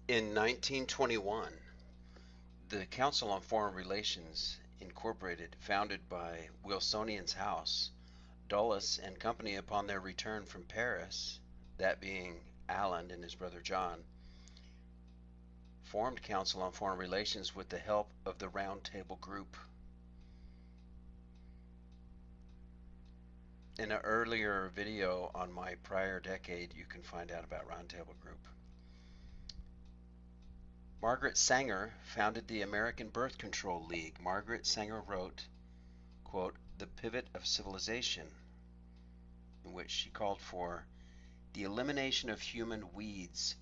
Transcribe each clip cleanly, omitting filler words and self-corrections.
In 1921, the Council on Foreign Relations Incorporated, founded by Wilsonian's House, Dulles and company, upon their return from Paris, that being Allen and his brother John, formed Council on Foreign Relations with the help of the Round Table Group. In an earlier video on my prior decade, you can find out about Round Table Group. Margaret Sanger founded the American Birth Control League. Margaret Sanger wrote, quote, "The Pivot of Civilization," in which she called for the elimination of human weeds,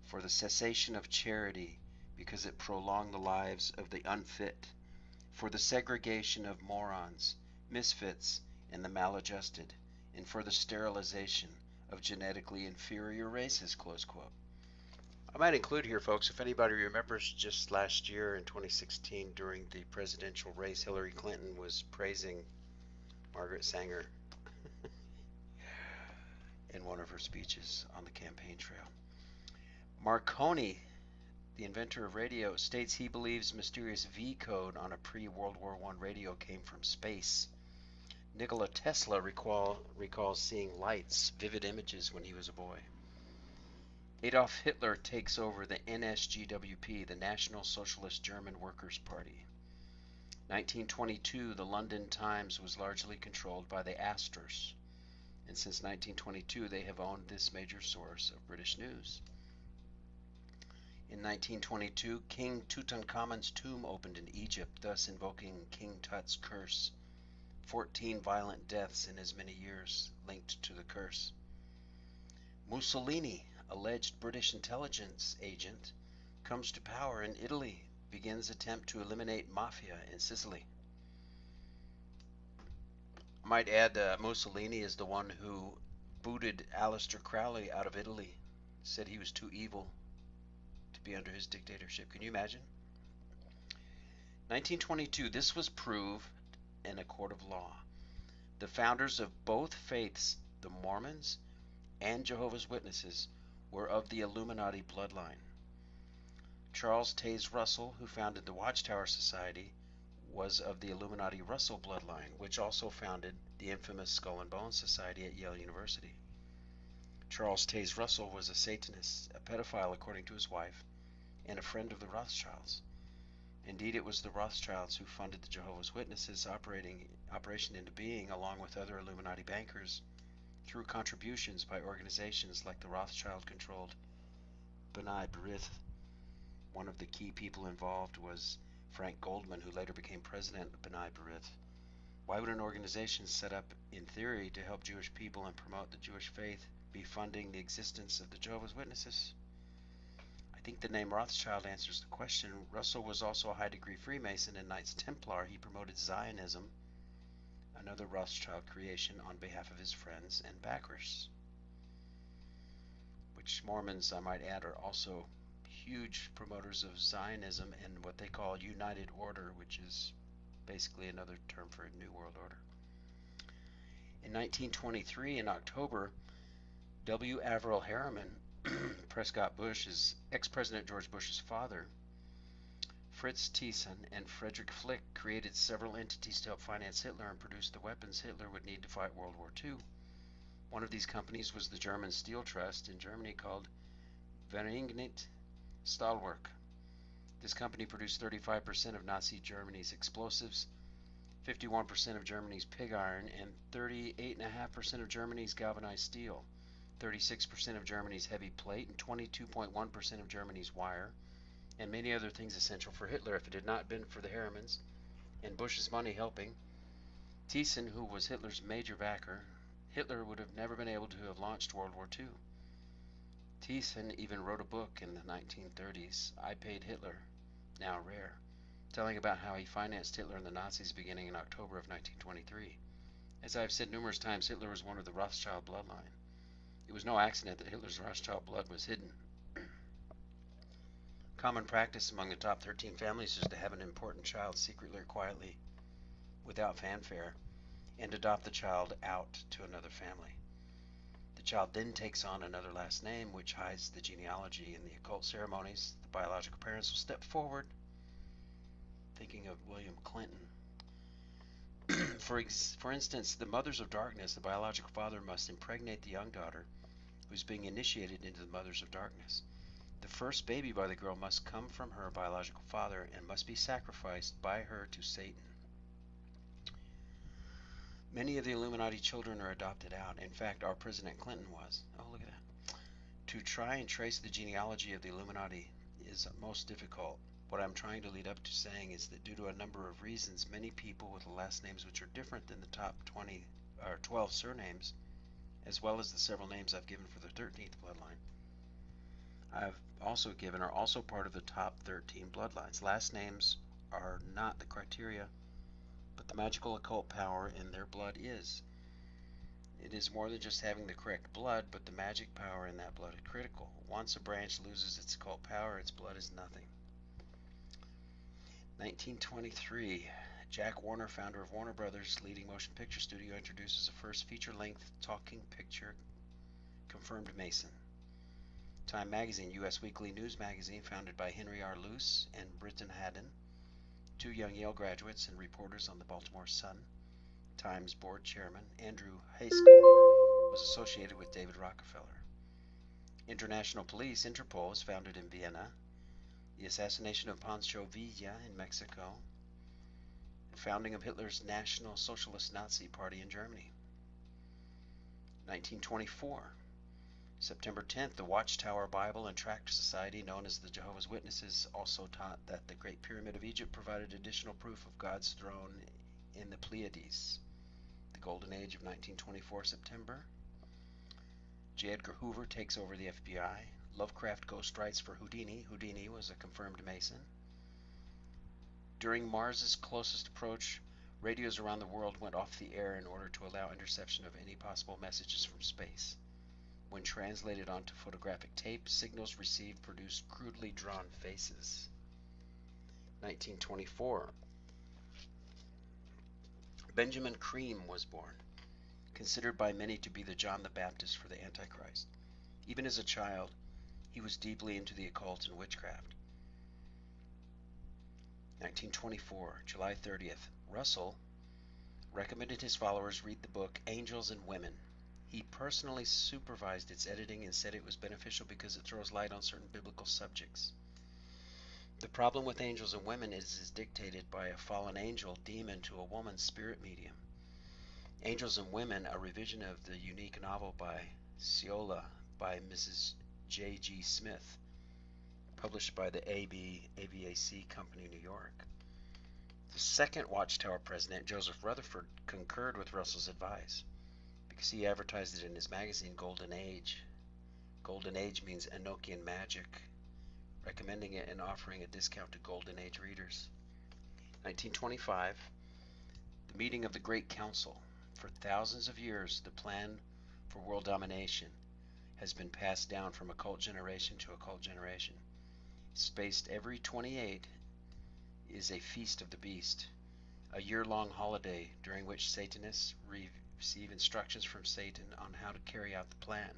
for the cessation of charity because it prolonged the lives of the unfit, for the segregation of morons, misfits, and the maladjusted, and for the sterilization of genetically inferior races, close quote. I might include here, folks, if anybody remembers just last year in 2016 during the presidential race, Hillary Clinton was praising Margaret Sanger in one of her speeches on the campaign trail. Marconi, the inventor of radio, states he believes mysterious V code on a pre-World War I radio came from space. Nikola Tesla recalls seeing lights, vivid images when he was a boy. Adolf Hitler takes over the NSGWP, the National Socialist German Workers' Party. 1922, the London Times was largely controlled by the Astors, and since 1922 they have owned this major source of British news. In 1922, King Tutankhamun's tomb opened in Egypt, thus invoking King Tut's curse. 14 violent deaths in as many years linked to the curse. Mussolini, alleged British intelligence agent, comes to power in Italy, begins attempt to eliminate mafia in Sicily. I might add Mussolini is the one who booted Aleister Crowley out of Italy, said he was too evil to be under his dictatorship. Can you imagine? 1922, this was proved in a court of law. The founders of both faiths, the Mormons and Jehovah's Witnesses, were of the Illuminati bloodline. Charles Taze Russell, who founded the Watchtower Society, was of the Illuminati Russell bloodline, which also founded the infamous Skull and Bones Society at Yale University. Charles Taze Russell was a Satanist, a pedophile according to his wife, and a friend of the Rothschilds. Indeed, it was the Rothschilds who funded the Jehovah's Witnesses' operation into being, along with other Illuminati bankers, through contributions by organizations like the Rothschild-controlled B'nai B'rith. One of the key people involved was Frank Goldman, who later became president of B'nai B'rith. Why would an organization set up in theory to help Jewish people and promote the Jewish faith be funding the existence of the Jehovah's Witnesses? I think the name Rothschild answers the question. Russell was also a high-degree Freemason and Knights Templar. He promoted Zionism, another Rothschild creation, on behalf of his friends and backers. Which Mormons, I might add, are also huge promoters of Zionism and what they call United Order, which is basically another term for a New World Order. In 1923, in October, W. Averell Harriman, Prescott Bush's ex-President George Bush's father, Fritz Thyssen, and Frederick Flick created several entities to help finance Hitler and produce the weapons Hitler would need to fight World War II. One of these companies was the German Steel Trust in Germany called Vereinigte Stahlwerk. This company produced 35% of Nazi Germany's explosives, 51% of Germany's pig iron, and 38.5% of Germany's galvanized steel, 36% of Germany's heavy plate, and 22.1% of Germany's wire, and many other things essential for Hitler. If it had not been for the Harrimans and Bush's money helping, Thyssen, who was Hitler's major backer, Hitler would have never been able to have launched World War II. Thyssen even wrote a book in the 1930s, I Paid Hitler, now rare, telling about how he financed Hitler and the Nazis beginning in October of 1923. As I've said numerous times, Hitler was one of the Rothschild bloodline. It was no accident that Hitler's Rothschild blood was hidden. Common practice among the top 13 families is to have an important child secretly or quietly, without fanfare, and adopt the child out to another family. The The child then takes on another last name, which hides the genealogy. In the occult ceremonies, the biological parents will step forward, thinking of William Clinton. For instance, the mothers of darkness, the biological father must impregnate the young daughter who's being initiated into the mothers of darkness. The first baby by the girl must come from her biological father and must be sacrificed by her to Satan. Many of the Illuminati children are adopted out. In fact, our President Clinton was. Oh, look at that. To try and trace the genealogy of the Illuminati is most difficult. What I'm trying to lead up to saying is that due to a number of reasons, many people with last names which are different than the top 20 or 12 surnames, as well as the several names I've given for the 13th bloodline, I've also given are also part of the top 13 bloodlines. Last names are not the criteria, but the magical occult power in their blood is. It is more than just having the correct blood, but the magic power in that blood is critical. Once a branch loses its occult power, its blood is nothing. 1923, Jack Warner, founder of Warner Brothers leading motion picture studio, introduces the first feature-length talking picture confirmed Mason. Time Magazine, U.S. weekly news magazine founded by Henry R. Luce and Britton Haddon, two young Yale graduates and reporters on the Baltimore Sun. Times board chairman Andrew Haskell was associated with David Rockefeller. International Police, Interpol, was founded in Vienna. The assassination of Pancho Villa in Mexico. The founding of Hitler's National Socialist Nazi Party in Germany. 1924. September 10th, the Watchtower Bible and Tract Society, known as the Jehovah's Witnesses, also taught that the Great Pyramid of Egypt provided additional proof of God's throne in the Pleiades. The Golden Age of 1924 September. J. Edgar Hoover takes over the FBI. Lovecraft ghost writes for Houdini. Houdini was a confirmed Mason. During Mars's closest approach, radios around the world went off the air in order to allow interception of any possible messages from space. When translated onto photographic tape, signals received produced crudely drawn faces. 1924. Benjamin Cream was born, considered by many to be the John the Baptist for the Antichrist. Even as a child, he was deeply into the occult and witchcraft. 1924, July 30th. Russell recommended his followers read the book Angels and Women. He personally supervised its editing and said it was beneficial because it throws light on certain biblical subjects. The problem with Angels and Women is dictated by a fallen angel demon to a woman's spirit medium. Angels and Women, a revision of the unique novel by Ciola by Mrs. J.G. Smith, published by the ABAC Company, New York. The second Watchtower president, Joseph Rutherford, concurred with Russell's advice because he advertised it in his magazine Golden Age. Golden Age means Enochian magic, recommending it and offering a discount to Golden Age readers. 1925, the meeting of the Great Council. For thousands of years, the plan for world domination has been passed down from occult generation to occult generation. Spaced every 28 is a Feast of the Beast, a year-long holiday during which Satanists receive instructions from Satan on how to carry out the plan.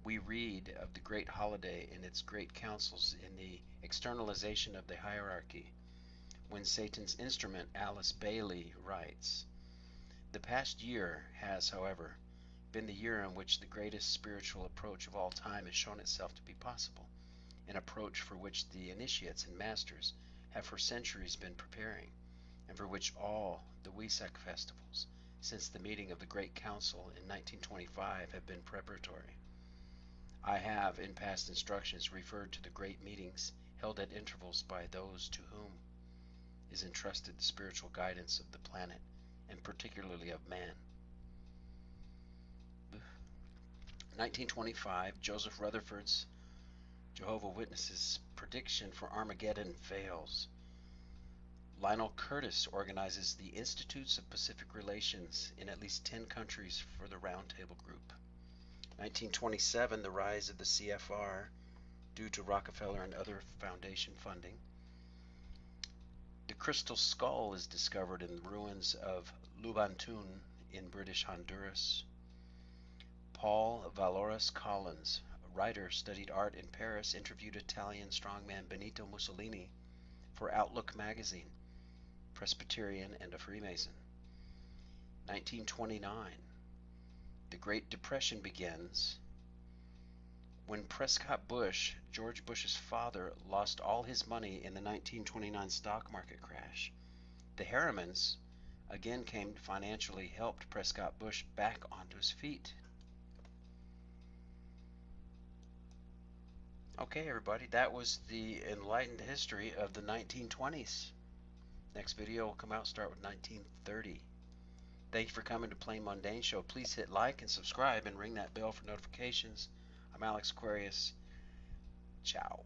We read of the great holiday and its great councils in the externalization of the hierarchy, when Satan's instrument Alice Bailey writes, "The past year has, however, been the year in which the greatest spiritual approach of all time has shown itself to be possible, an approach for which the initiates and masters have for centuries been preparing, and for which all the Wesak festivals, since the meeting of the Great Council in 1925, have been preparatory. I have, in past instructions, referred to the great meetings held at intervals by those to whom is entrusted the spiritual guidance of the planet, and particularly of man." 1925, Joseph Rutherford's Jehovah's Witnesses prediction for Armageddon fails. Lionel Curtis organizes the Institutes of Pacific Relations in at least 10 countries for the Roundtable Group. 1927, the rise of the CFR due to Rockefeller and other foundation funding. The crystal skull is discovered in the ruins of Lubantun in British Honduras. Paul Valois Collins, a writer, studied art in Paris, interviewed Italian strongman Benito Mussolini for Outlook magazine, Presbyterian and a Freemason. 1929. The Great Depression begins when Prescott Bush, George Bush's father, lost all his money in the 1929 stock market crash. The Harrimans again came financially, helped Prescott Bush back onto his feet. Okay, everybody, that was the enlightened history of the 1920s. Next video will come out, start with 1930. Thank you for coming to Plain Mundane Show. Please hit like and subscribe and ring that bell for notifications. I'm Alex Aquarius. Ciao.